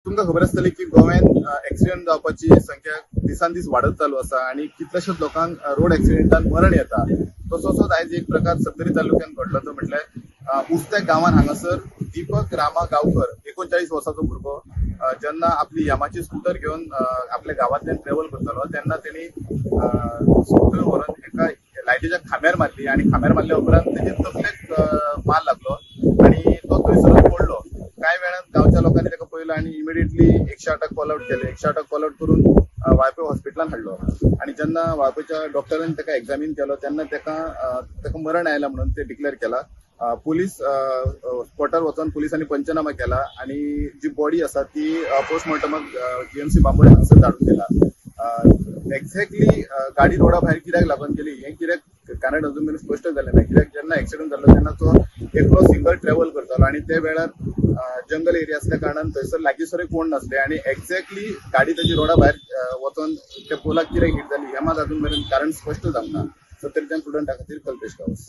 तुमकां खबर आसतली की गोव्यात ऍक्सिडेंट जावपाची संख्या दिसान दीस वाढत चालू आसा आणि कितल्याशाच लोकांक रोड ऍक्सिडेंटान मरण येता। तसोच आयज एक प्रकार सत्तरी तालुक्यात घडलो तो म्हटल्यार उस्तें गांवांत हांगासर दीपक रामा गांवकर 39 वर्साचो भुरगो जेन्ना आपली यामाची स्कूटर घेवन आपल्या गांवांतल्यान ट्रॅव्हल करतालो तेन्ना तेणी स्कूटर व्हरून एका लायटीच्या खांब्यार मारली आणि खांब्यार मारल्या उपरांत तेजे तकलेक मार लागलो आणि तो थंयसरूच पडलो। कांय वेळान गांवच्या लोकांनी ताका पळयलो आणि इमिडिएटली 108 कॉल आउट केले। 108 कॉल आउट करून वाळपय हॉस्पिटलांत हाडलो आणि जेन्ना वाळपयच्या डॉक्टरांनी ताका एक्झामीन केलो तेन्ना ताका मरण आयला म्हणून ते डिक्लेअर केला। पुलीस स्पॉटार वचून पुलिसांनी पंचनामा केला आणि जी बॉडी आसा ती पोस्टमॉर्टमाक जीएमसी बांबोळे हांगासर धाडून दिला। एक्झॅक्टली गाडी रोडा भायर कित्याक लागून गेली हे कित्याक कारण अजून मेरेन स्पश्ट जालें ना, कित्याक जेन्ना एक्सिडेंट जाल्लो तेन्ना तो एकलो सिंगल ट्रॅव्हल करतालो आणि त्या वेळार जंगल एरिया असल्या कारणान थंयसर लागींसर कोण नासले आणि एक्झॅक्टली गाडी ताची रोडा भायर वचून त्या पोलाक कित्याक हिट जाली हे मात अजून मेरेन कारण स्पश्ट जावना। 70 स्टुडंटा खातीर कल्पेश गांवस।